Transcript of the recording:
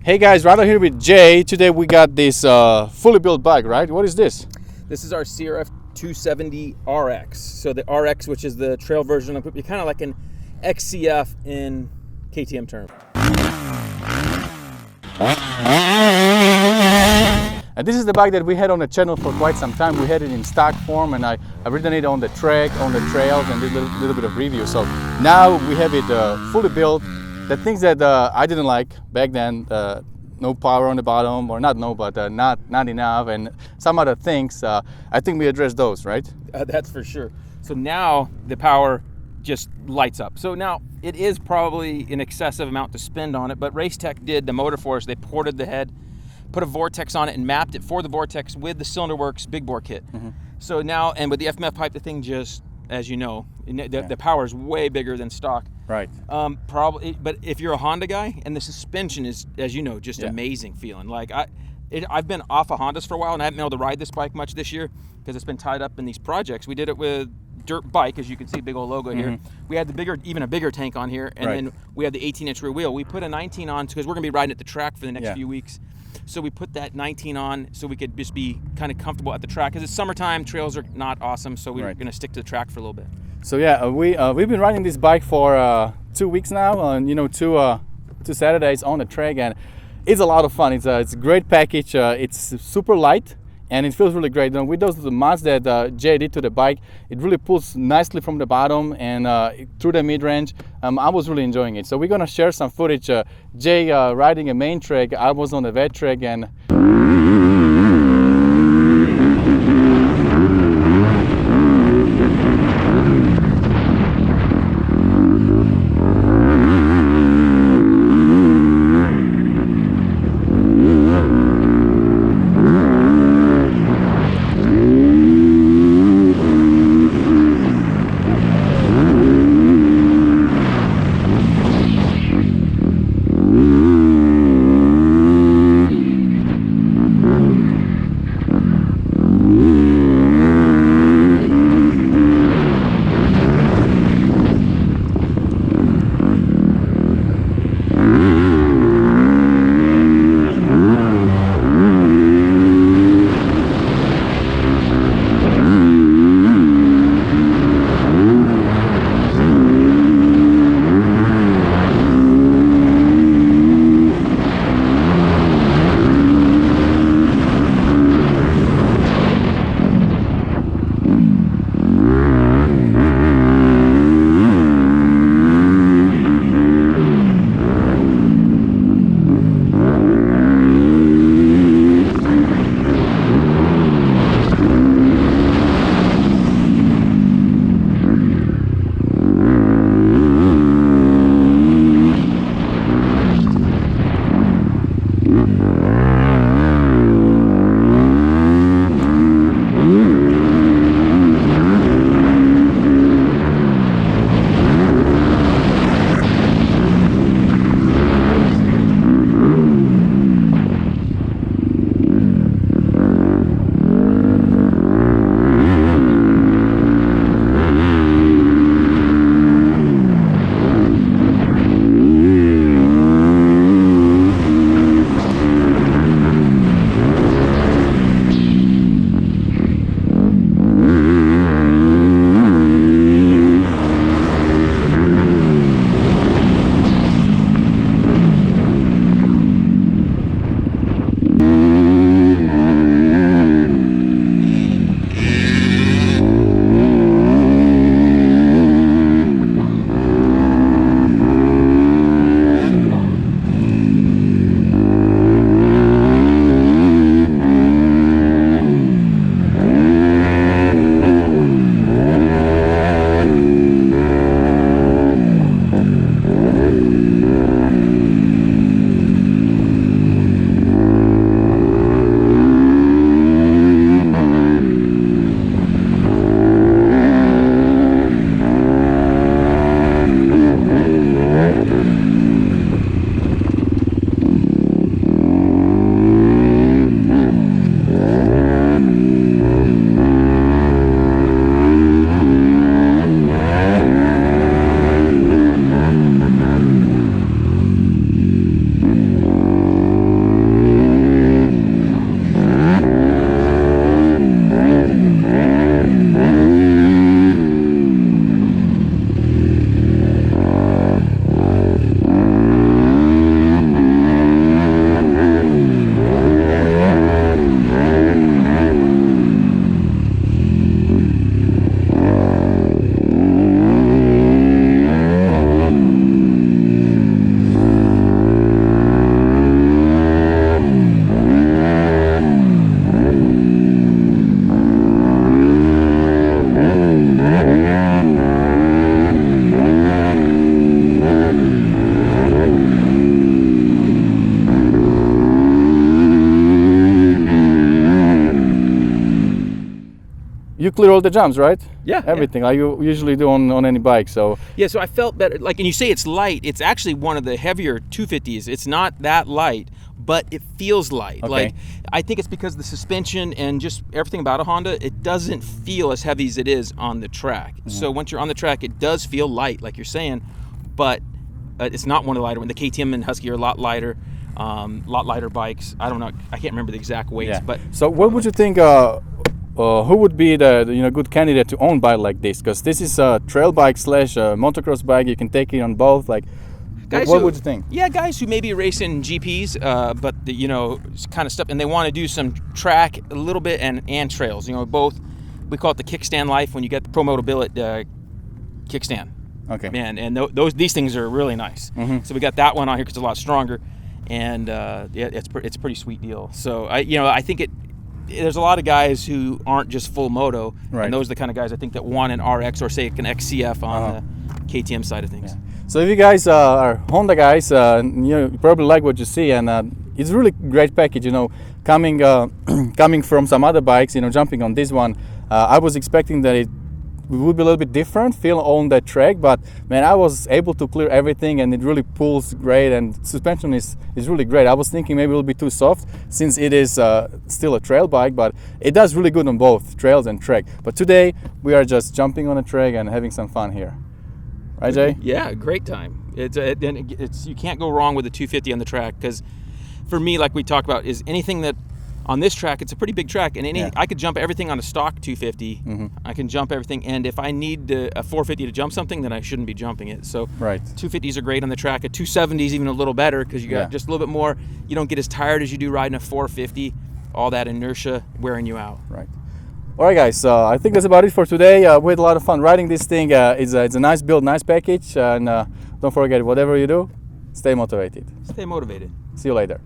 Hey guys, Rado here with Jay. Today we got this fully built bike, right? What is this? This is our CRF270rx. So the RX, which is the trail version of it, kind of like an XCF in KTM terms. And this is the bike that we had on the channel for quite some time. We had it in stock form, and I've ridden it on the track, on the trails, and did a little bit of review. So now we have it fully built. The things that I didn't like back then, no power on the bottom, or not not enough, and some other things, I think we addressed those, right? That's for sure. So now the power just lights up. So now it is probably an excessive amount to spend on it, but Racetech did the motor for us. They ported the head, put a Vortex on it, and mapped it for the Vortex with the Cylinder Works big bore kit. So now, and with the FMF pipe, the thing just, as you know, the power is way bigger than stock. Right. Probably, but if you're a Honda guy, and the suspension is, as you know, just amazing feeling. Like I've been off of Hondas for a while, and I haven't been able to ride this bike much this year because it's been tied up in these projects. We did it with dirt bike, as you can see, big old logo here. We had even a bigger tank on here, and then we had the 18-inch rear wheel. We put a 19 on because we're gonna be riding at the track for the next few weeks. So we put that 19 on so we could just be kind of comfortable at the track because it's summertime, trails are not awesome, so we're gonna stick to the track for a little bit. So yeah, we've been riding this bike for 2 weeks now, and two Saturdays on the track, and it's a lot of fun. It's a great package. It's super light, and it feels really great. And with those mods that Jay did to the bike, it really pulls nicely from the bottom and through the mid-range. I was really enjoying it. So we're gonna share some footage. Jay riding a main track, I was on the wet track, and clear all the jumps, right? Yeah, everything like you usually do on any bike. So yeah, so I felt better. Like, and you say it's light. It's actually one of the heavier 250s. It's not that light, but it feels light. Okay. Like, I think it's because the suspension and just everything about a Honda, it doesn't feel as heavy as it is on the track. So once you're on the track, it does feel light, like you're saying, but it's not one of the lighter ones. The KTM and Husky are a lot lighter bikes. I don't know. I can't remember the exact weights, yeah. but so what would you think? Who would be the good candidate to own bike like this? Because this is a trail bike slash motocross bike. You can take it on both. Like, what would you think? Yeah, guys who maybe race in GPs, but kind of stuff, and they want to do some track a little bit and trails. Both. We call it the kickstand life when you get the Pro Motobility kickstand. Okay. Man, and these things are really nice. So we got that one on here because it's a lot stronger, and it's a pretty sweet deal. So I think there's a lot of guys who aren't just full moto, right. And those are the kind of guys I think that want an RX or say an XCF on the KTM side of things. Yeah. So if you guys are Honda guys, you probably like what you see, and it's a really great package. Coming from some other bikes, jumping on this one, I was expecting that it would be a little bit different feel on that track, but man, I was able to clear everything, and it really pulls great, and suspension is really great. I was thinking maybe it'll be too soft since it is still a trail bike, but it does really good on both trails and track. But today we are just jumping on a track and having some fun here, right, Jay? Yeah, great time. It's you can't go wrong with a 250 on the track, because for me, like we talked about, is anything that on this track, it's a pretty big track, and I could jump everything on a stock 250. I can jump everything, and if I need a 450 to jump something, then I shouldn't be jumping it. So right. 250s are great on the track. A 270 is even a little better because you got just a little bit more. You don't get as tired as you do riding a 450. All that inertia wearing you out. Right. All right, guys. I think that's about it for today. We had a lot of fun riding this thing. It's a nice build, nice package, and don't forget, whatever you do, stay motivated. Stay motivated. See you later.